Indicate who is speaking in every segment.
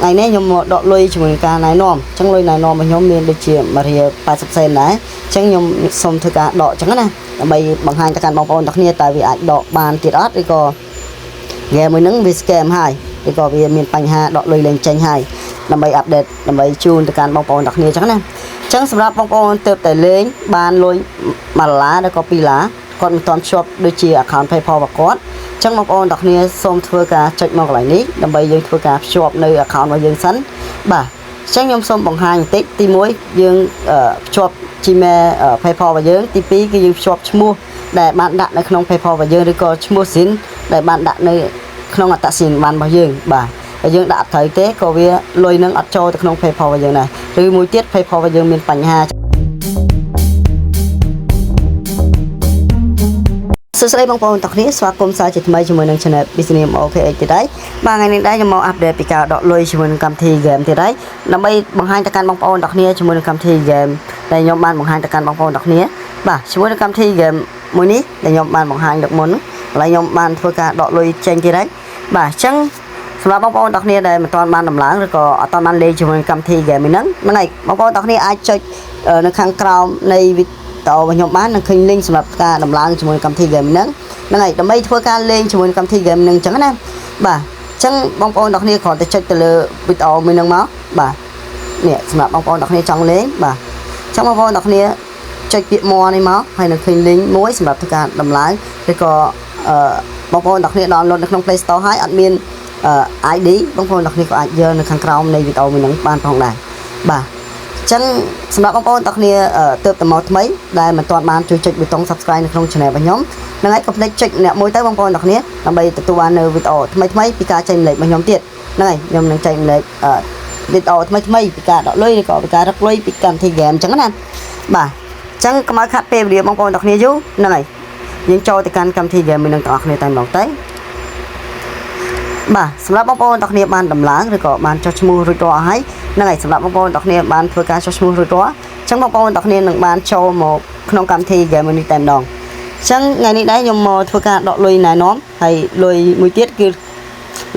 Speaker 1: ngày nay nhom đọ lôi chúng mình ca nái nòm chẳng lôi nái nòm mà nhóm miền được chia mà thì 80 sen đấy chẳng nhom xong thực cả đọ chẳng nè bây bằng hai ta can bong bóng đặc nia tại vì ảnh đọ bàn tiệt ớt đi co nghe mới nắng vì scam hai đi co vì miền Pành Hà đọ lôi lên tranh hai làm bây update làm bây chun ta can bong bóng đặc nia chẳng nè chẳng sắpรับbong bóng tập tại lên bàn lôi mà lá đã copy lá còn toàn shop đôi chia account PayPal và code chẳng bong bóng đặc nia xong thưa cả chạy một lại ní làm bây dương thưa cả shop nơi account và dương sẵn bà chẳng nhom xong bằng hai tích tí muối dương shop chi mẹ PayPal và dương tí phí cái dương shop mua để bạn đặtในក្នុង PayPal và dương đi có mua xin để bạn đặtในក្នុងអត្តសញ្ញាណបានរបស់យើងបាទហើយយើងដាក់ត្រូវទេក៏វាលុយនឹងអត់ចូលទៅក្នុង PayPal របស់យើងដែរឬមួយទៀត PayPal របស់យើងមានបញ្ហាសួស្តីបងប្អូនទាំងគ្នាស្វាគមន៍សាជាថ្មីជាមួយនឹង Channel Business OKX ទៀតហើយបាទថ្ងៃនេះដែរខ្ញុំមកអាប់ដេតពីការដកលុយជាមួយនឹងកម្មវិធី game ទៀតហើយដើម្បីបង្ហាញទៅកាន់បងប្អូនទាំងគ្នាជាមួយនឹងកម្មវិធី game ដែលខ្ញុំបានបង្ហាញទៅកាន់បងប្អូនទាំងគ្នាបាទជាមួយនឹងកម្មវិធី game មួយនេះដែលខ្ញុំបានបង្ហាញលើកមុនឡើយខ្ញុំបានធ្វើការដកលុយចេញទៀតហើយបាទអញ្ចឹងសម្រាប់បងប្អូនទាំងគ្នាដែលមិនទាន់បានដំឡើងឬក៏អត់ទាន់បានលេងជាមួយកម្មវិធី game នេះហ្នឹងហើយបងប្អូនទាំងគ្នាអាចចុចនៅខាងក្រោមនៃវីដេអូរបស់ខ្ញុំបាននឹងឃើញ link សម្រាប់ការដំឡើងជាមួយកម្មវិធី game ហ្នឹងហើយដើម្បីធ្វើការលេងជាមួយកម្មវិធី game ហ្នឹងអញ្ចឹងណាបាទអញ្ចឹងបងប្អូនទាំងគ្នាគ្រាន់តែចុចទៅលើវីដេអូមួយហ្នឹងមកបាទនេះសម្រាប់បងប្អូនទាំងគ្នាចង់លេងបាទអញ្ចឹងបងប្អូនទាំងគ្នាចុចពាក្យ more នេះមកហើយនឹងឃើញ link មួយសម្រាប់ធ្វើការដំឡើងឬក៏បងប្អូនទាំងគ្នា download នៅក្នុង Play Store ហើយអត់មានID បងប្អូនទាំងគ្នាក៏អាចយកនៅខាងក្រោមនៃវីដេអូមួយហ្នឹងបានផងដែរបាទអញ្ចឹងសម្រាប់បងប្អូនទាំងគ្នាទើបតែមកថ្មីដែលមិនទាន់បានជួយចុចប៊ូតុង Subscribe នៅក្នុង Channel របស់ខ្ញុំនឹងហើយកុំភ្លេចចុចអ្នកមួយទៅបងប្អូនទាំងគ្នាដើម្បីទទួលបាននៅវីដេអូថ្មីៗពីការចែកម្លែករបស់ខ្ញុំទៀតហ្នឹងហើយខ្ញុំនឹងចែកម្លែកវីដេអូថ្មីៗពីការដកលុយឬក៏ពីការរកលុយពីកម្មវិធី game អញ្ចឹងណាបាទអញ្ចឹងកុំឲ្យខាត់ពេលវេលាបងប្អូនទាំងគ្នាយូរហ្នឹងហើយយើងចូលទៅកាន់កម្មវិធី game មួយនឹងទាំងអស់គ្នាតែម្ដងទៅបាទសម្រាប់បងប្អូនទាំងគ្នាបានដំឡើងឬក៏បានចុះឈ្មោះរួចរាល់ហើយហ្នឹងហើយសម្រាប់បងប្អូនទាំងគ្នាបានធ្វើការចុះឈ្មោះរួចរាល់អញ្ចឹងបងប្អូនទាំងគ្នានឹងបានចូលមកក្នុងកម្មវិធី game មួយនេះតែម្ដងអញ្ចឹងថ្ងៃនេះដែរខ្ញុំមកធ្វើការដកលុយណែនាំហើយលុយមួយទៀតគឺ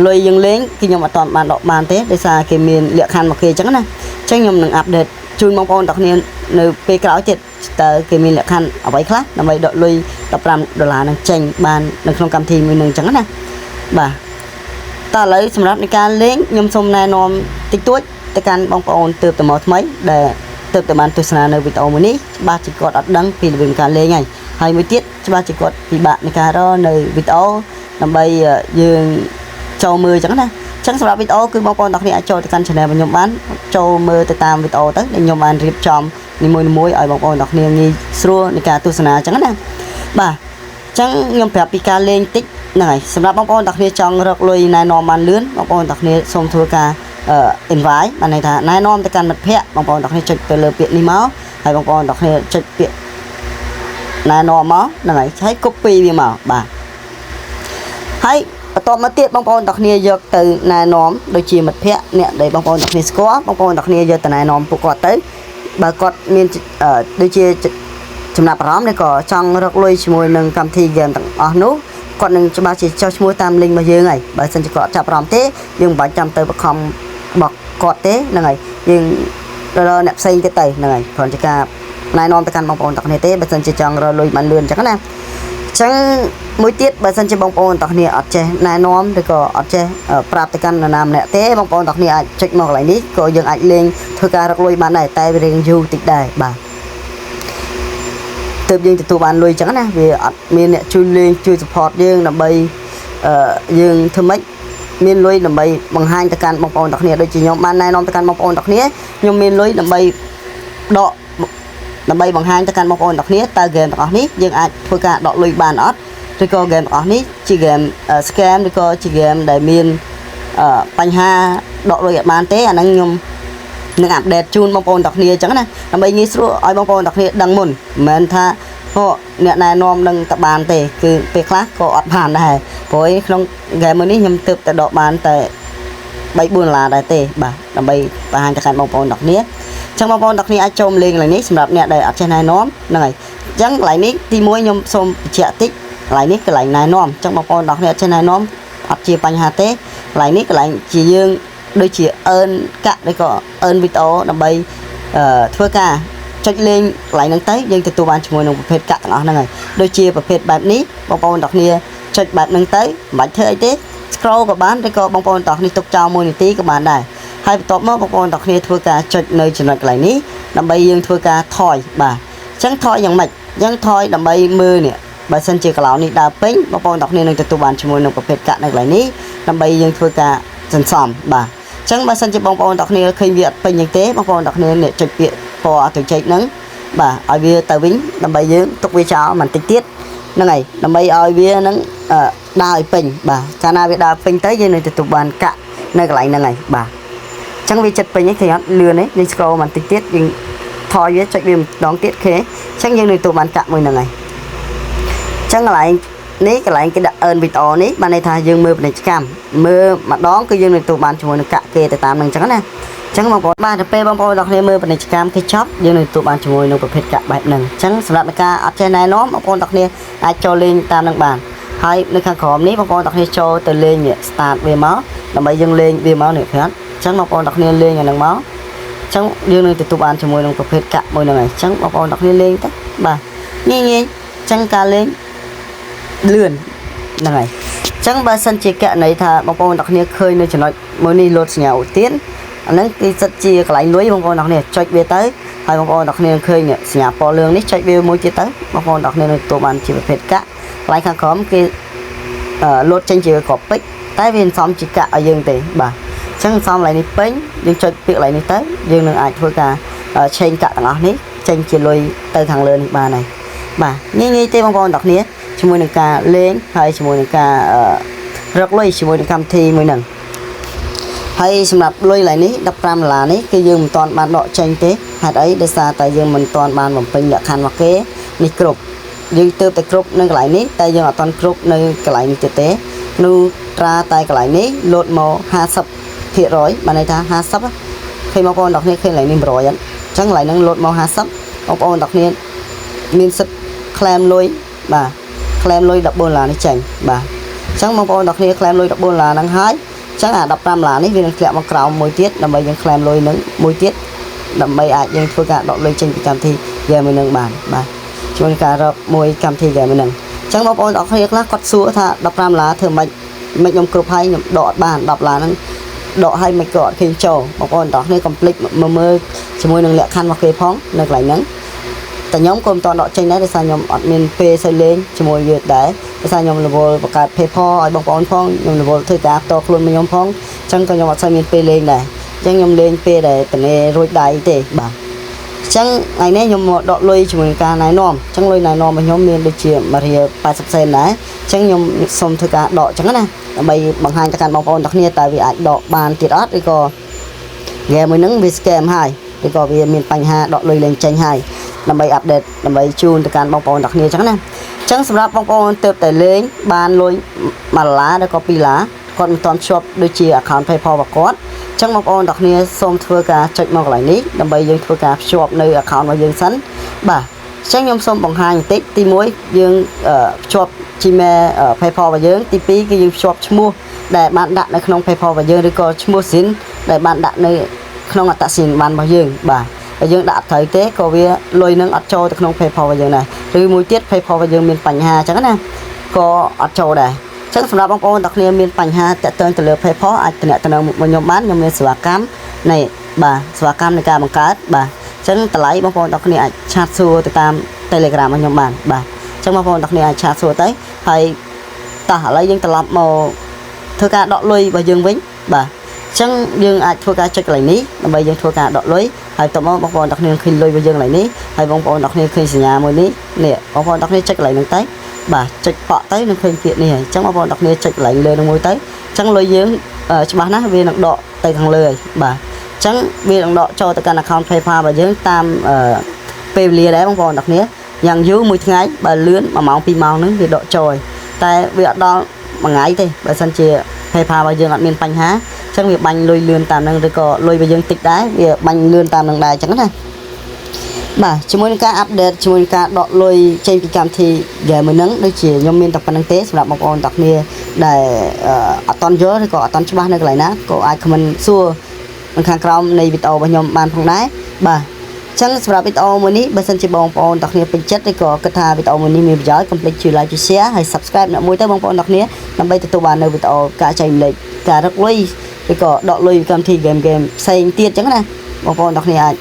Speaker 1: លុយយើងលេងគឺខ្ញុំអត់ទាន់បានដកបានទេដោយសារគេមានលក្ខខណ្ឌមកគេអញ្ចឹងណាអញ្ចឹងខ្ញុំនឹងអាប់ដេតជូនបងប្អូនទាំងគ្នានៅពេលក្រោយទៀតតើគេមានលក្ខខណ្ឌអ្វីខ្លះដើម្បីដកលុយ$15នឹងចេញបាននៅក្នុងកម្មវិធីមួយនឹងអញ្ចឹងណាបាទតើឥឡូវសម្រាប់នៃការលេងខ្ញុំសូមណែនាំតិចតួចទៅកាន់បងប្អូនទើបតែមកថ្មីដែលទើបតែបានទស្សនានៅវីដេអូមួយនេះច្បាស់ជាគាត់អត់ដឹងពីរបៀបការលេងហើយមួយទៀតច្បាស់ជាគាត់ពិបាកនៃការរកនៅវីដេអូដើម្បីយើងចូលមើលអញ្ចឹងណាអញ្ចឹងសម្រាប់វីដេអូគឺបងប្អូនទាំងគ្នាអាចចូលទៅកាន់ Channel របស់ខ្ញុំបានចូលមើលទៅតាមវីដេអូទៅដែលខ្ញុំបានរៀបចំនីមួយៗឲ្យបងប្អូនទាំងគ្នាងាយស្រួលនៃការទស្សនាអញ្ចឹងណាបាទអញ្ចឹងខ្ញុំប្រាប់ពីការលេងតិចហ្នឹងហើយសម្រាប់បងប្អូនទាំងគ្នាចង់រកលុយណែនាំបានលឿនបងប្អូនទាំងគ្នាសូមធ្វើការinvite បានន័យថាណែនាំទៅកាន់មិត្តភ័ក្តិបងប្អូនទាំងគ្នាចុចទៅលើពាក្យនេះមកហើយបងប្អូនទាំងគ្នាចុចពាក្យណែនាំមកហ្នឹងហើយ copy វាមកបាទហើយបន្ទាប់មកទៀតបងប្អូនទាំងគ្នាយកទៅណែនាំដូចជាមិត្តភ័ក្តិអ្នកដែលបងប្អូនទាំងគ្នាស្គាល់បងប្អូនទាំងគ្នាយកទៅណែនាំពួកគាត់ទៅបើគាត់មានដូចជាចំណាប់អារម្មណ៍ឬក៏ចង់រកលុយជាមួយនឹងកម្មវិធី game ទាំងអស់នោះគាត់នឹងច្បាស់ជាចុះឈ្មោះតាម link របស់យើងហើយបើសិនជាគាត់ចាប់អារម្មណ៍ទេយើងមិនបាច់ចាំទៅបខំរបស់គាត់ទេហ្នឹងហើយយើងរកអ្នកផ្សេងទៀតទៅហ្នឹងហើយគ្រាន់តែការណែនាំទៅកាន់បងប្អូនទាំងគ្នាទេបើសិនជាចង់រកលុយបានលឿនអញ្ចឹងណាអញ្ចឹងមួយទៀតបើសិនជាបងប្អូនទាំងគ្នាអត់ចេះណែនាំឬក៏អត់ចេះប្រាប់ទៅកាន់នរណាម្នាក់ទេបងប្អូនទាំងគ្នាអាចចុចមកកន្លែងនេះក៏យើងអាចលេងធ្វើការរកលុយបានដែរតែវារៀងយូរតិចដែរបាទទើបយើងទទួលបានលុយអញ្ចឹងណាវាអត់មានអ្នកជួយលេងជួយ support យើងដើម្បីយើងធ្វើម៉េចមានលុយដើម្បីបង្ហាញទៅកាន់បងប្អូនទាំងគ្នាដូចជាខ្ញុំបានណែនាំទៅកាន់បងប្អូនទាំងគ្នាខ្ញុំមានលុយដើម្បីដកដើម្បីបង្ហាញទៅកាន់បងប្អូនទាំងគ្នាតើ game ទាំងអស់នេះយើងអាចធ្វើការដកលុយបានអត់ឬក៏ game ទាំងអស់នេះជា game scam ឬក៏ជា game ដែលមានបញ្ហាដកលុយអត់បានទេអាហ្នឹងខ្ញុំនឹងអាប់ដេតជូនបងប្អូនទាំងគ្នាអញ្ចឹងណាដើម្បីងាយស្រួលឲ្យបងប្អូនទាំងគ្នាដឹងមុនមិនមែនថាអ្នកណែនាំនឹងតបានទេគឺពេលខ្លះក៏អត់បានដែរព្រោះក្នុង game មួយនេះខ្ញុំទើបតែដកបានតែ$3-4ដែរទេបាទដើម្បីបង្ហាញទៅកាន់បងប្អូនទាំងគ្នាអញ្ចឹងបងប្អូនទាំងគ្នាអាចចូលលេងកន្លែងនេះសម្រាប់អ្នកដែលអត់ចេះណែនាំហ្នឹងហើយអញ្ចឹងកន្លែងនេះទី1ខ្ញុំសូមបញ្ជាក់តិចកន្លែងនេះកន្លែងណែនាំអញ្ចឹងបងប្អូនទាំងគ្នាអត់ចេះណែនាំអត់ជាបញ្ហាទេកន្លែងនេះកន្លែងជាយើង đôi chỉ ơn cạ đấy có ơn video là bay thưa cả trách lên lại nâng tới nhưng từ tụ ban chúng mình phết cạ nó này đôi chia và phết bạn ní bong bóng đọc nia trách bạn nâng tới bạn chơi ấy thế scroll của bạn đấy có bong bóng đọc nia tục chào mùi tí của bạn này hai top mất bong bóng đọc nia thưa cả trách nơi chỉ lại ní làm bay dương thưa cả thỏi bà chẳng thỏiយ៉ាងម៉េចយ៉ាងថយដើម្បីមើលនេះបើសិនជាកន្លោនេះដើរពេញបងប្អូនទាំងគ្នានឹងទទួលបានជាមួយនឹងប្រភេទកាក់នៅកន្លែងនេះដើម្បីយើងធ្វើការសន្សំបាទអញ្ចឹងបើសិនជាបងប្អូនទាំងគ្នាឃើញវាអត់ពេញយ៉ាងទេបងប្អូនទាំងគ្នានេះចុចពាក្យពណ៌ទៅចែកហ្នឹងបាទឲ្យវាទៅវិញដើម្បីយើងទុកវាចោលបន្តិចទៀតហ្នឹងហើយដើម្បីឲ្យវាហ្នឹងដើរឲ្យពេញបាទកាលណាវាដើរពេញទៅយើងនឹងទទួលបានកាក់នៅកន្លែងហ្នឹងហើយបាទអញ្ចឹងវាចិត្តពេញហ្នឹងឃើញអត់លឿនទេយើង scroll បន្តិចទៀតយើងថយវាចុចវាម្ដងទៀតគេអញ្ចឹងយើងនឹងទទួលបានកាក់មួយហ្នឹងហើយអញ្ចឹងកន្លែងនេះកន្លែងគេដាក់អឺនវីដេអូនេះបានន័យថាយើងមើលពាណិជ្ជកម្មមើលម្ដងគឺយើងនឹងទទួលបានជាមួយនឹងកាក់គេទៅតាមហ្នឹងអញ្ចឹងណាអញ្ចឹងបងប្អូនបាទទៅពេលបងប្អូនទាំងគ្នាមើលពាណិជ្ជកម្មគេចប់យើងនឹងទទួលបានជាមួយនឹងប្រភេទកាក់បែបហ្នឹងអញ្ចឹងសម្រាប់អ្នកការអត់ចេះណែនាំបងប្អូនទាំងគ្នាអាចចូលលេងតាមនឹងបានហើយនៅខាងក្រោមនេះបងប្អូនទាំងគ្នាចូលទៅលេង start វាមកដើម្បីយើងលេងវាមកនេះព្រឹកអញ្ចឹងបងប្អូនទាំងគ្នាលេងអាហ្នឹងមកចឹងយើងនឹងទទួលបានជាមួយនឹងប្រភេទកាក់មួយហ្នឹងហើយអញ្ចឹងបងប្អូនទាំងគ្នាលេងទៅបាទងាយងាយអញ្ចឹងការលេងលឿនហ្នឹងហើយអញ្ចឹងបើសិនជាកណីថាបងប្អូនទាំងគ្នាឃើញនៅចំណុចមួយនេះលោតសញ្ញាឧទានអាហ្នឹងគឺសិតជាកន្លែងលុយបងប្អូនទាំងគ្នាចុចវាទៅហើយបងប្អូនទាំងគ្នាឃើញសញ្ញាពណ៌លឿងនេះចុចវាមួយទៀតទៅបងប្អូនទាំងគ្នានឹងទទួលបានជាប្រភេទកាក់កន្លែងខាងក្រោមគេលោតចេញជាក្របពេជ្រតែវាមិនសមជាកាក់ឲ្យយើងទេបាទអញ្ចឹងសំឡេងនេះពេញយើងចុចពាក្យឡៃនេះទៅយើងនឹងអាចធ្វើការឆេងកាក់ទាំងអស់នេះចេញជាលុយទៅខាងលើនេះបានហើយបាទងាយងាយទេបងប្អូនទាំងគ្នាជាមួយនឹងការលេងហើយជាមួយនឹងការរកលុយជាមួយនឹងកម្មវិធីមួយហ្នឹងហើយសម្រាប់លុយឡៃនេះ$15នេះគឺយើងមិនទាន់បានដកចេញទេហេតុអីដោយសារតែយើងមិនទាន់បានបំពេញលក្ខខណ្ឌមកគេនេះគ្រប់យើងទើបតែគ្រប់នៅកន្លែងនេះតែយើងអត់ទាន់គ្រប់នៅកន្លែងនេះទៀតទេនោះត្រាតែកន្លែងនេះលោតមក50%បានន័យថា50ឃើញបងប្អូនទាំងគ្នាឃើញកន្លែងនេះ100អញ្ចឹងកន្លែងហ្នឹងលោតមក50បងប្អូនទាំងគ្នាមានសិទ្ធក្លែមលុយបាទក្លែមលុយ$14នេះចេញបាទអញ្ចឹងបងប្អូនទាំងគ្នាក្លែមលុយ$14ហ្នឹងហើយអញ្ចឹងអា$15នេះវានឹងធ្លាក់មកក្រោមមួយទៀតដើម្បីយើងក្លែមលុយនឹងមួយទៀតដើម្បីអាចយើងធ្វើការដកលុយចេញពីកម្មវិធី game មួយនឹងបានបាទជួយការរកមួយកម្មវិធី game មួយនឹងអញ្ចឹងបងប្អូនទាំងគ្នាខ្លះគាត់សួរថា$15ធ្វើម៉េចខ្ញុំគ្រប់ហើយខ្ញុំដកអត់បាន$ហ្នឹងដកឲ្យមិនក៏អត់ឃើញចូលបងប្អូនទាំងគ្នាកុំភ្លេចមើលជាមួយនឹងលក្ខខណ្ឌមកគេផងនៅកន្លែងហ្នឹងតែខ្ញុំក៏មិនតដកចេញដែរដោយសារខ្ញុំអត់មានពេលទៅលេងជាមួយវាដែរដោយសារខ្ញុំរវល់បង្កើត PayPal ឲ្យបងប្អូនផងខ្ញុំរវល់ធ្វើការផ្ទាល់ខ្លួនខ្ញុំផងអញ្ចឹងក៏ខ្ញុំអត់សូវមានពេលលេងដែរអញ្ចឹងខ្ញុំលេងពេលដែលតនេរួចដៃទេបាទអញ្ចឹងថ្ងៃនេះខ្ញុំមកដកលុយជាមួយនឹងការណែនាំអញ្ចឹងលុយណែនាំរបស់ខ្ញុំមានដូចជា$80ដែរអញ្ចឹងខ្ញុំសូមធ្វើការដកអញ្ចឹងណាដើម្បីបង្ហាញទៅកាន់បងប្អូនទាំងគ្នាតើវាអាចដកបានទៀតអត់ឬក៏ game មួយហ្នឹងវា scam ហើយឬក៏វាមានបញ្ហាដកលុយលេងចេញហើយដើម្បីអាប់ដេតដើម្បីជូនទៅកាន់បងប្អូនទាំងគ្នាអញ្ចឹងណាអញ្ចឹងសម្រាប់បងប្អូនទើបតែលេងបានលុយ$1ឬក៏$2គាត់មិនទាន់ជាប់ដូចជា account PayPal របស់គាត់អញ្ចឹងបងប្អូនទាំងគ្នាសូមធ្វើការចុចមកកន្លែងនេះដើម្បីយើងធ្វើការភ្ជាប់នៅ account របស់យើងសិនបាទអញ្ចឹងខ្ញុំសូមបង្ហាញបន្តិចទី1យើងភ្ជាប់ Gmail PayPal របស់យើងទី2គឺយើងភ្ជាប់ឈ្មោះដែលបានដាក់នៅក្នុង PayPal របស់យើងឬក៏ឈ្មោះ SIM ដែលបានដាក់នៅក្នុងអត្តសញ្ញាណប័ណ្ណរបស់យើងបាទបើយើងដាក់អត់ត្រូវទេក៏វាលុយនឹងអត់ចូលទៅក្នុង PayPal របស់យើងដែរឬមួយទៀត PayPal របស់យើងមានបញ្ហាអញ្ចឹងណាក៏អត់ចូលដែរអញ្ចឹងសម្រាប់បងប្អូនទាំងគ្នាមានបញ្ហាតាក់ទងទៅលើ PayPal អាចតំណទៅនឹងខ្ញុំបានខ្ញុំមានសេវាកម្មនេះបាទសេវាកម្មនៃការបង្កើតបាទអញ្ចឹងតម្លៃបងប្អូនទាំងគ្នាអាចឆាតសួរទៅតាម Telegram របស់ខ្ញុំបានបាទអញ្ចឹងបងប្អូនទាំងគ្នាអាចឆាតសួរទៅហើយតោះឥឡូវយើងត្រឡប់មកធ្វើការដកលុយរបស់យើងវិញបាទអញ្ចឹងយើងអាចធ្វើការចុចកន្លែងនេះដើម្បីយើងធ្វើការដកលុយហើយតមកបងប្អូនទាំងគ្នាឃើញលុយរបស់យើងកន្លែងនេះហើយបងប្អូនទាំងគ្នាឃើញសញ្ញាមួយនេះនេះបងប្អូនទាំងគ្នាចុចកន្លែងហ្នឹងទៅបាទចុចប៉ក់ទៅនឹងឃើញពាក្យនេះហើយអញ្ចឹងបងប្អូនទាំងគ្នាចុចកន្លែងលើនឹងមួយទៅអញ្ចឹងលុយយើងច្បាស់ណាស់វានឹងដកទៅខាងលើហើយបាទអញ្ចឹងវានឹងដកចូលទៅកាន់ account PayPal របស់យើងតាមពេលវេលាដែរបងប្អូនទាំងគ្នាយ៉ាងយូរមួយថ្ងៃបើលឿន1ម៉ោង2ម៉ោងហ្នឹងវាដកចូលតែវាអត់ដល់មួយថ្ងៃទេបើសិនជា PayPal របស់យើងអត់មានបញ្ហាអញ្ចឹងវាបាញ់លុយលឿនតាមហ្នឹងឬក៏លុយរបស់យើងតិចដែរវាបាញ់លឿនតាមហ្នឹងដែរអញ្ចឹងណាអ បាទជាមួយនឹងការអាប់ដេតជាមួយនឹងការដកលុយចេញពីកម្មវិធី game មួយហ្នឹងដូចជាខ្ញុំមានតែប៉ុណ្្នឹងទេសម្រាប់បងប្អូនទាំងគ្នាដែលអត់តន់យល់ឬក៏អត់តន់ច្បាស់នៅកន្លែងណាក៏អាច comment សួរនៅខាងក្រោមនៃវីដេអូរបស់ខ្ញុំបានផងដែរបាទអញ្ចឹងសម្រាប់វីដេអូមួយនេះបើសិនជាបងប្អូនទាំងគ្នាពេញចិត្តឬក៏គិតថាវីដេអូមួយនេះមានប្រយោជន៍កុំភ្លេចជួយ like ជួយ share ហើយ subscribe អ្នកមួយទៅបងប្អូនទាំងគ្នាដើម្បីទទួលបាននៅវីដេអូការចែកម្លែកការរកលុយឬក៏ដកលុយកម្មវិធី game ផ្សេងទៀតអញ្ចឹងណាបងប្អូនទាំងគ្នាអាច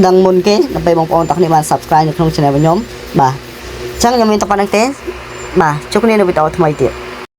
Speaker 1: ដឹងមុនគេដើម្បីបងប្អូនទាំងគ្នាបាន subscribe នៅក្នុង channel របស់ខ្ញុំបាទអញ្ចឹងខ្ញុំមានតែប៉ុណ្្នឹងទេបាទជួបគ្នានៅវីដេអូថ្មីទៀត